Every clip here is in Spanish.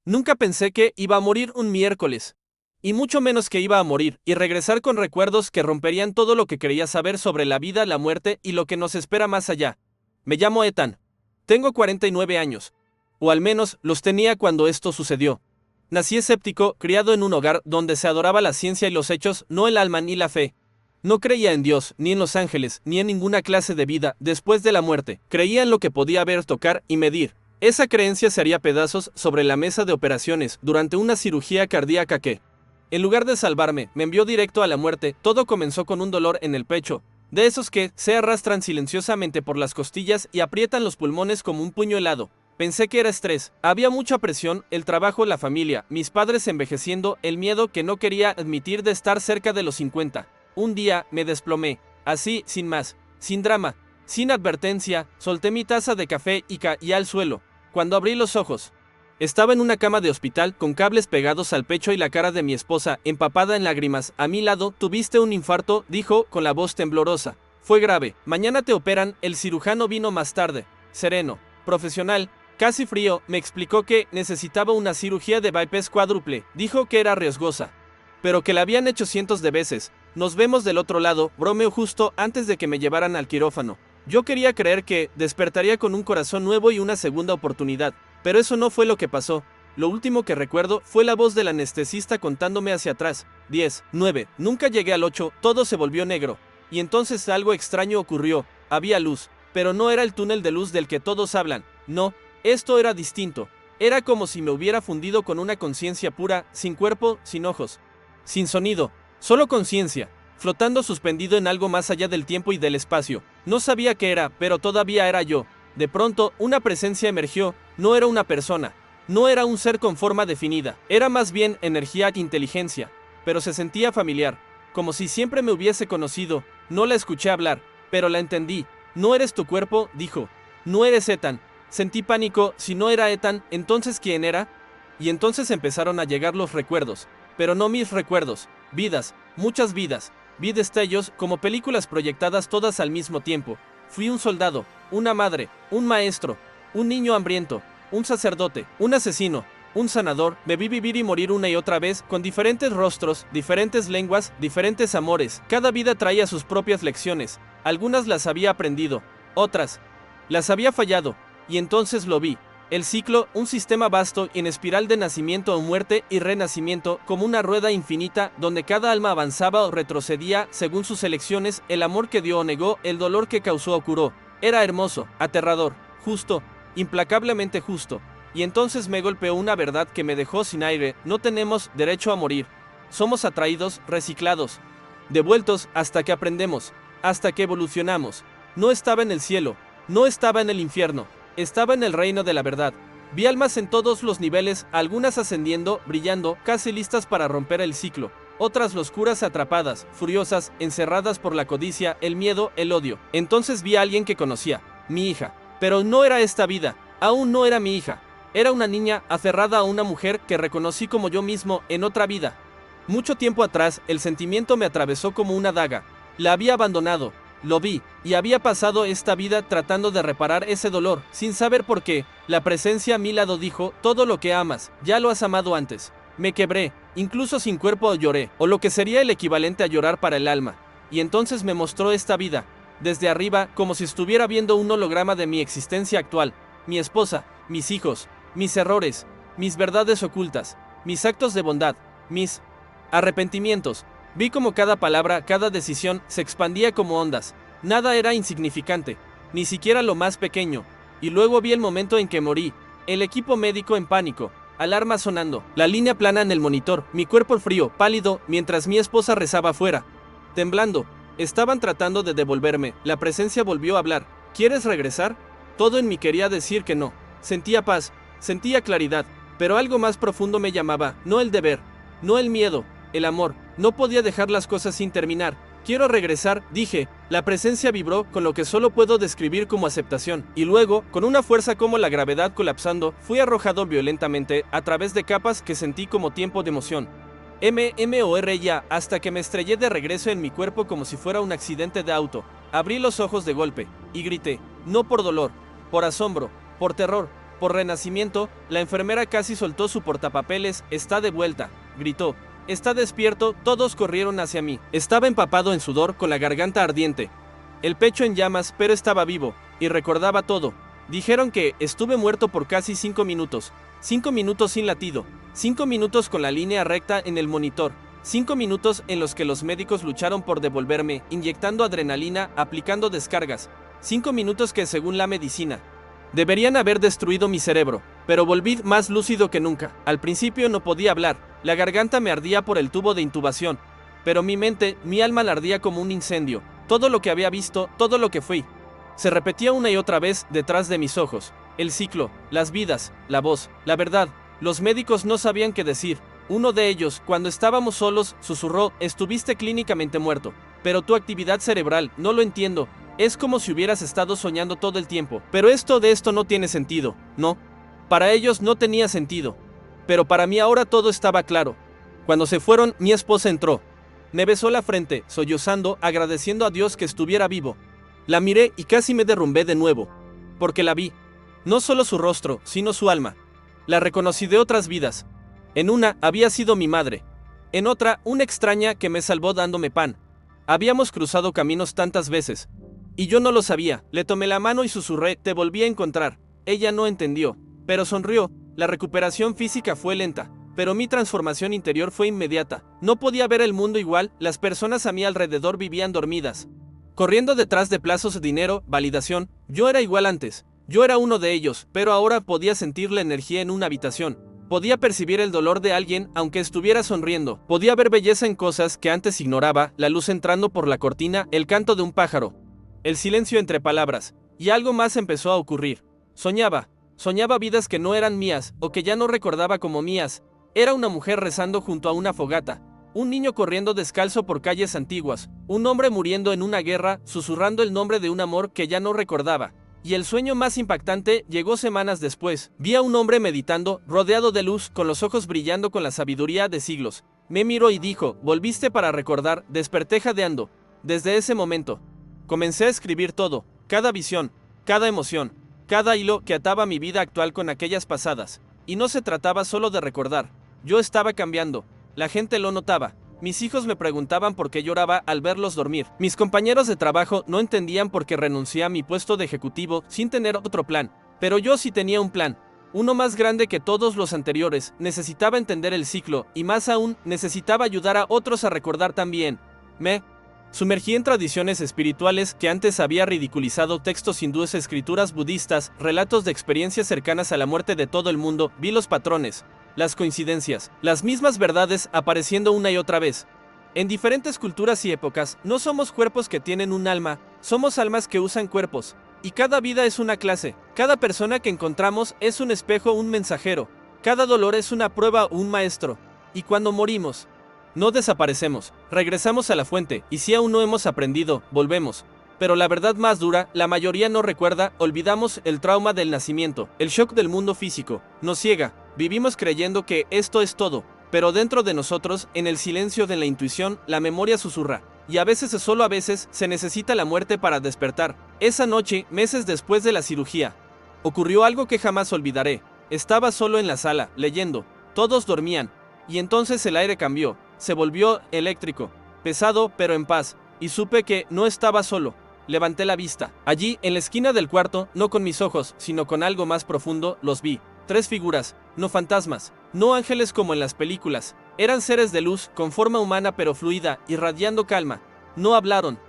Nunca pensé que iba a morir un miércoles. Y mucho menos que iba a morir, y regresar con recuerdos que romperían todo lo que quería saber sobre la vida, la muerte y lo que nos espera más allá. Me llamo Ethan. Tengo 49 años. O al menos los tenía cuando esto sucedió. Nací escéptico, criado en un hogar donde se adoraba la ciencia y los hechos, no el alma ni la fe. No creía en Dios, ni en los ángeles, ni en ninguna clase de vida después de la muerte. Creía en lo que podía ver, tocar y medir. Esa creencia se haría pedazos sobre la mesa de operaciones durante una cirugía cardíaca que, en lugar de salvarme, me envió directo a la muerte. Todo comenzó con un dolor en el pecho, de esos que se arrastran silenciosamente por las costillas y aprietan los pulmones como un puño helado. Pensé que era estrés, había mucha presión, el trabajo, la familia, mis padres envejeciendo, el miedo que no quería admitir de estar cerca de los 50. Un día me desplomé, así, sin más, sin drama, sin advertencia, solté mi taza de café y caí al suelo. Cuando abrí los ojos, estaba en una cama de hospital con cables pegados al pecho y la cara de mi esposa empapada en lágrimas. A mi lado, tuviste un infarto, dijo con la voz temblorosa. Fue grave, mañana te operan. El cirujano vino más tarde, sereno, profesional, casi frío. Me explicó que necesitaba una cirugía de bypass cuádruple. Dijo que era riesgosa, pero que la habían hecho cientos de veces. Nos vemos del otro lado, bromeó justo antes de que me llevaran al quirófano. Yo quería creer que despertaría con un corazón nuevo y una segunda oportunidad, pero eso no fue lo que pasó. Lo último que recuerdo fue la voz del anestesista contándome hacia atrás. 10, 9, nunca llegué al 8, todo se volvió negro. Y entonces algo extraño ocurrió. Había luz, pero no era el túnel de luz del que todos hablan. No, esto era distinto. Era como si me hubiera fundido con una conciencia pura, sin cuerpo, sin ojos, sin sonido, solo conciencia, flotando suspendido en algo más allá del tiempo y del espacio. No sabía qué era, pero todavía era yo. De pronto, una presencia emergió. No era una persona, no era un ser con forma definida, era más bien energía e inteligencia, pero se sentía familiar, como si siempre me hubiese conocido. No la escuché hablar, pero la entendí. No eres tu cuerpo, dijo. No eres Ethan. Sentí pánico. Si no era Ethan, ¿entonces quién era? Y entonces empezaron a llegar los recuerdos, pero no mis recuerdos, vidas, muchas vidas. Vi destellos como películas proyectadas todas al mismo tiempo. Fui un soldado, una madre, un maestro, un niño hambriento, un sacerdote, un asesino, un sanador. Me vi vivir y morir una y otra vez, con diferentes rostros, diferentes lenguas, diferentes amores. Cada vida traía sus propias lecciones. Algunas las había aprendido, otras las había fallado, y entonces lo vi. El ciclo, un sistema vasto y en espiral de nacimiento o muerte y renacimiento, como una rueda infinita donde cada alma avanzaba o retrocedía según sus elecciones. El amor que dio o negó, el dolor que causó o curó. Era hermoso, aterrador, justo, implacablemente justo. Y entonces me golpeó una verdad que me dejó sin aire. No tenemos derecho a morir. Somos atraídos, reciclados, devueltos hasta que aprendemos, hasta que evolucionamos. No estaba en el cielo, no estaba en el infierno. Estaba en el reino de la verdad. Vi almas en todos los niveles, algunas ascendiendo, brillando, casi listas para romper el ciclo. Otras loscuras atrapadas, furiosas, encerradas por la codicia, el miedo, el odio. Entonces vi a alguien que conocía, mi hija. Pero no era esta vida, aún no era mi hija. Era una niña aferrada a una mujer que reconocí como yo mismo en otra vida. Mucho tiempo atrás, el sentimiento me atravesó como una daga. La había abandonado. Lo vi, y había pasado esta vida tratando de reparar ese dolor, sin saber por qué. La presencia a mi lado dijo, todo lo que amas, ya lo has amado antes. Me quebré, incluso sin cuerpo lloré, o lo que sería el equivalente a llorar para el alma. Y entonces me mostró esta vida, desde arriba, como si estuviera viendo un holograma de mi existencia actual. Mi esposa, mis hijos, mis errores, mis verdades ocultas, mis actos de bondad, mis arrepentimientos. Vi como cada palabra, cada decisión, se expandía como ondas. Nada era insignificante, ni siquiera lo más pequeño. Y luego vi el momento en que morí. El equipo médico en pánico, alarma sonando, la línea plana en el monitor, mi cuerpo frío, pálido, mientras mi esposa rezaba afuera. Temblando, estaban tratando de devolverme. La presencia volvió a hablar. ¿Quieres regresar? Todo en mí quería decir que no. Sentía paz, sentía claridad, pero algo más profundo me llamaba. No el deber, no el miedo, el amor. No podía dejar las cosas sin terminar. Quiero regresar, dije. La presencia vibró con lo que solo puedo describir como aceptación. Y luego, con una fuerza como la gravedad colapsando, fui arrojado violentamente a través de capas que sentí como tiempo de emoción. MMORYA, hasta que me estrellé de regreso en mi cuerpo como si fuera un accidente de auto. Abrí los ojos de golpe y grité, no por dolor, por asombro, por terror. Por renacimiento, la enfermera casi soltó su portapapeles. Está de vuelta, gritó. Está despierto. Todos corrieron hacia mí. Estaba empapado en sudor, con la garganta ardiente, el pecho en llamas, pero estaba vivo, y recordaba todo. Dijeron que estuve muerto por casi 5 minutos. 5 minutos sin latido. 5 minutos con la línea recta en el monitor. 5 minutos en los que los médicos lucharon por devolverme, inyectando adrenalina, aplicando descargas. 5 minutos que, según la medicina, deberían haber destruido mi cerebro, pero volví más lúcido que nunca. Al principio no podía hablar, la garganta me ardía por el tubo de intubación, pero mi mente, mi alma la ardía como un incendio. Todo lo que había visto, todo lo que fui, se repetía una y otra vez detrás de mis ojos. El ciclo, las vidas, la voz, la verdad. Los médicos no sabían qué decir. Uno de ellos, cuando estábamos solos, susurró: estuviste clínicamente muerto, pero tu actividad cerebral, no lo entiendo. Es como si hubieras estado soñando todo el tiempo. Pero esto no tiene sentido, ¿no? Para ellos no tenía sentido. Pero para mí ahora todo estaba claro. Cuando se fueron, mi esposa entró. Me besó la frente, sollozando, agradeciendo a Dios que estuviera vivo. La miré y casi me derrumbé de nuevo. Porque la vi. No solo su rostro, sino su alma. La reconocí de otras vidas. En una, había sido mi madre. En otra, una extraña que me salvó dándome pan. Habíamos cruzado caminos tantas veces. Y yo no lo sabía. Le tomé la mano y susurré: te volví a encontrar. Ella no entendió, pero sonrió. La recuperación física fue lenta, pero mi transformación interior fue inmediata. No podía ver el mundo igual. Las personas a mi alrededor vivían dormidas, corriendo detrás de plazos, dinero, validación. Yo era igual antes. Yo era uno de ellos, pero ahora podía sentir la energía en una habitación. Podía percibir el dolor de alguien aunque estuviera sonriendo. Podía ver belleza en cosas que antes ignoraba, la luz entrando por la cortina, el canto de un pájaro, el silencio entre palabras. Y algo más empezó a ocurrir. Soñaba vidas que no eran mías, o que ya no recordaba como mías. Era una mujer rezando junto a una fogata, un niño corriendo descalzo por calles antiguas, un hombre muriendo en una guerra, susurrando el nombre de un amor que ya no recordaba. Y el sueño más impactante llegó semanas después. Vi a un hombre meditando, rodeado de luz, con los ojos brillando con la sabiduría de siglos. Me miró y dijo: volviste para recordar. Desperté jadeando. Desde ese momento comencé a escribir todo, cada visión, cada emoción, cada hilo que ataba mi vida actual con aquellas pasadas. Y no se trataba solo de recordar. Yo estaba cambiando. La gente lo notaba. Mis hijos me preguntaban por qué lloraba al verlos dormir. Mis compañeros de trabajo no entendían por qué renuncié a mi puesto de ejecutivo sin tener otro plan. Pero yo sí tenía un plan. Uno más grande que todos los anteriores. Necesitaba entender el ciclo, y más aún, necesitaba ayudar a otros a recordar también. Me sumergí en tradiciones espirituales que antes había ridiculizado: textos hindúes, escrituras budistas, relatos de experiencias cercanas a la muerte de todo el mundo. Vi los patrones, las coincidencias, las mismas verdades apareciendo una y otra vez. En diferentes culturas y épocas, no somos cuerpos que tienen un alma, somos almas que usan cuerpos. Y cada vida es una clase, cada persona que encontramos es un espejo, un mensajero. Cada dolor es una prueba o un maestro. Y cuando morimos, no desaparecemos, regresamos a la fuente, y si aún no hemos aprendido, volvemos. Pero la verdad más dura, la mayoría no recuerda. Olvidamos el trauma del nacimiento, el shock del mundo físico, nos ciega. Vivimos creyendo que esto es todo, pero dentro de nosotros, en el silencio de la intuición, la memoria susurra. Y a veces, solo a veces, se necesita la muerte para despertar. Esa noche, meses después de la cirugía, ocurrió algo que jamás olvidaré. Estaba solo en la sala, leyendo. Todos dormían. Y entonces el aire cambió. Se volvió eléctrico, pesado pero en paz. Y supe que no estaba solo. Levanté la vista. Allí, en la esquina del cuarto, no con mis ojos, sino con algo más profundo, los vi. 3 figuras, no fantasmas, no ángeles como en las películas. Eran seres de luz, con forma humana pero fluida, irradiando calma. No hablaron,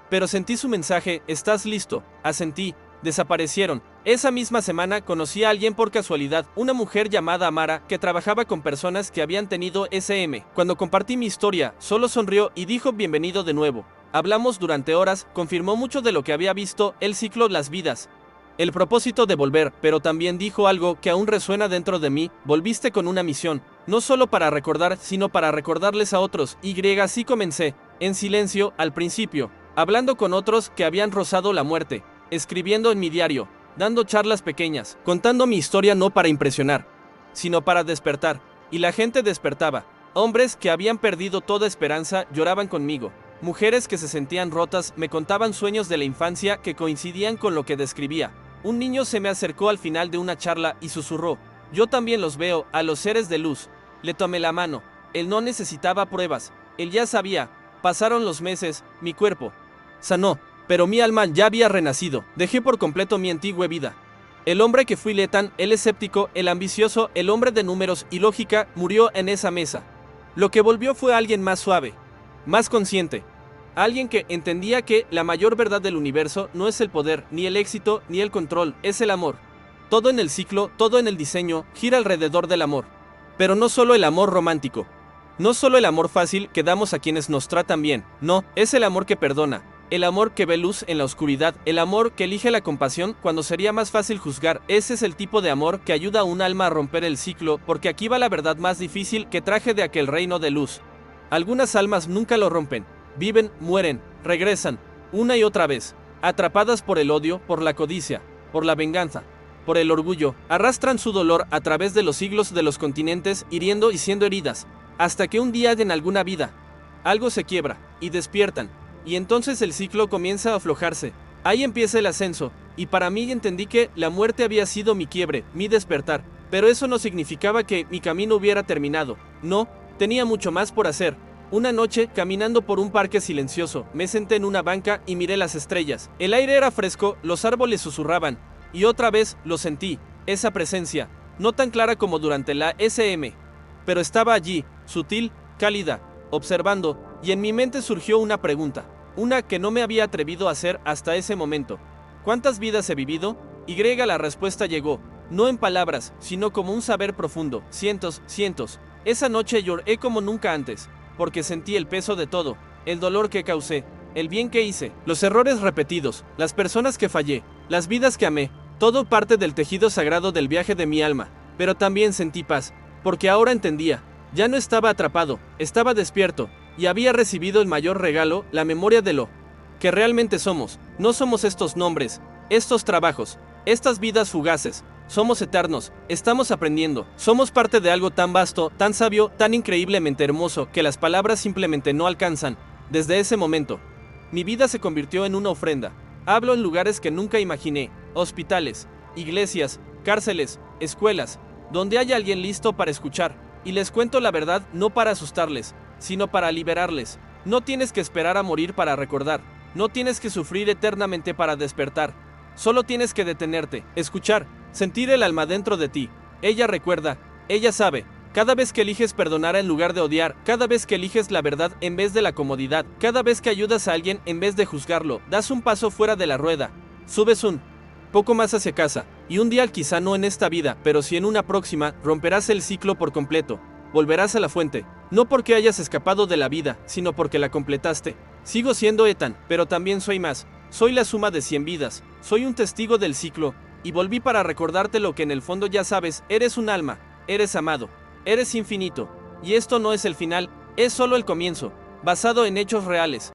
pero sentí su mensaje: estás listo. Asentí. Desaparecieron. Esa misma semana conocí a alguien por casualidad, una mujer llamada Amara, que trabajaba con personas que habían tenido SM. Cuando compartí mi historia, solo sonrió y dijo: bienvenido de nuevo. Hablamos durante horas, confirmó mucho de lo que había visto: el ciclo, las vidas, el propósito de volver, pero también dijo algo que aún resuena dentro de mí: volviste con una misión, no solo para recordar, sino para recordarles a otros. Y así comencé, en silencio, al principio, hablando con otros que habían rozado la muerte, escribiendo en mi diario, dando charlas pequeñas, contando mi historia no para impresionar, sino para despertar. Y la gente despertaba. Hombres que habían perdido toda esperanza lloraban conmigo. Mujeres que se sentían rotas me contaban sueños de la infancia que coincidían con lo que describía. Un niño se me acercó al final de una charla y susurró: yo también los veo, a los seres de luz. Le tomé la mano. Él no necesitaba pruebas. Él ya sabía. Pasaron los meses, mi cuerpo sanó, pero mi alma ya había renacido. Dejé por completo mi antigua vida. El hombre que fui Lethan, el escéptico, el ambicioso, el hombre de números y lógica, murió en esa mesa. Lo que volvió fue alguien más suave, más consciente. Alguien que entendía que la mayor verdad del universo no es el poder, ni el éxito, ni el control, es el amor. Todo en el ciclo, todo en el diseño, gira alrededor del amor. Pero no solo el amor romántico. No solo el amor fácil que damos a quienes nos tratan bien. No, es el amor que perdona. El amor que ve luz en la oscuridad. El amor que elige la compasión cuando sería más fácil juzgar. Ese es el tipo de amor que ayuda a un alma a romper el ciclo, porque aquí va la verdad más difícil que traje de aquel reino de luz. Algunas almas nunca lo rompen. Viven, mueren, regresan, una y otra vez. Atrapadas por el odio, por la codicia, por la venganza, por el orgullo, arrastran su dolor a través de los siglos de los continentes, hiriendo y siendo heridas, hasta que un día en alguna vida, algo se quiebra, y despiertan, y entonces el ciclo comienza a aflojarse. Ahí empieza el ascenso, y para mí entendí que la muerte había sido mi quiebre, mi despertar, pero eso no significaba que mi camino hubiera terminado. No, tenía mucho más por hacer. Una noche, caminando por un parque silencioso, me senté en una banca y miré las estrellas. El aire era fresco, los árboles susurraban, y otra vez lo sentí, esa presencia, no tan clara como durante la SM, pero estaba allí, sutil, cálida, observando, y en mi mente surgió una pregunta, una que no me había atrevido a hacer hasta ese momento. ¿Cuántas vidas he vivido? La respuesta llegó, no en palabras, sino como un saber profundo, cientos, cientos. Esa noche lloré como nunca antes, porque sentí el peso de todo, el dolor que causé, el bien que hice, los errores repetidos, las personas que fallé, las vidas que amé, todo parte del tejido sagrado del viaje de mi alma. Pero también sentí paz, porque ahora entendía, ya no estaba atrapado, estaba despierto, y había recibido el mayor regalo, la memoria de lo que realmente somos. No somos estos nombres, estos trabajos, estas vidas fugaces. Somos eternos, estamos aprendiendo, somos parte de algo tan vasto, tan sabio, tan increíblemente hermoso, que las palabras simplemente no alcanzan. Desde ese momento, mi vida se convirtió en una ofrenda. Hablo en lugares que nunca imaginé, hospitales, iglesias, cárceles, escuelas, donde hay alguien listo para escuchar, y les cuento la verdad no para asustarles, sino para liberarles. No tienes que esperar a morir para recordar, no tienes que sufrir eternamente para despertar, solo tienes que detenerte, escuchar, sentir el alma dentro de ti. Ella recuerda, ella sabe. Cada vez que eliges perdonar en lugar de odiar, cada vez que eliges la verdad en vez de la comodidad, cada vez que ayudas a alguien en vez de juzgarlo, das un paso fuera de la rueda, subes un poco más hacia casa, y un día, quizá no en esta vida, pero sí en una próxima, romperás el ciclo por completo, volverás a la fuente, no porque hayas escapado de la vida, sino porque la completaste. Sigo siendo Ethan, pero también soy más, soy la suma de 100 vidas, soy un testigo del ciclo, y volví para recordarte lo que en el fondo ya sabes, eres un alma, eres amado. Eres infinito, y esto no es el final, es solo el comienzo, basado en hechos reales.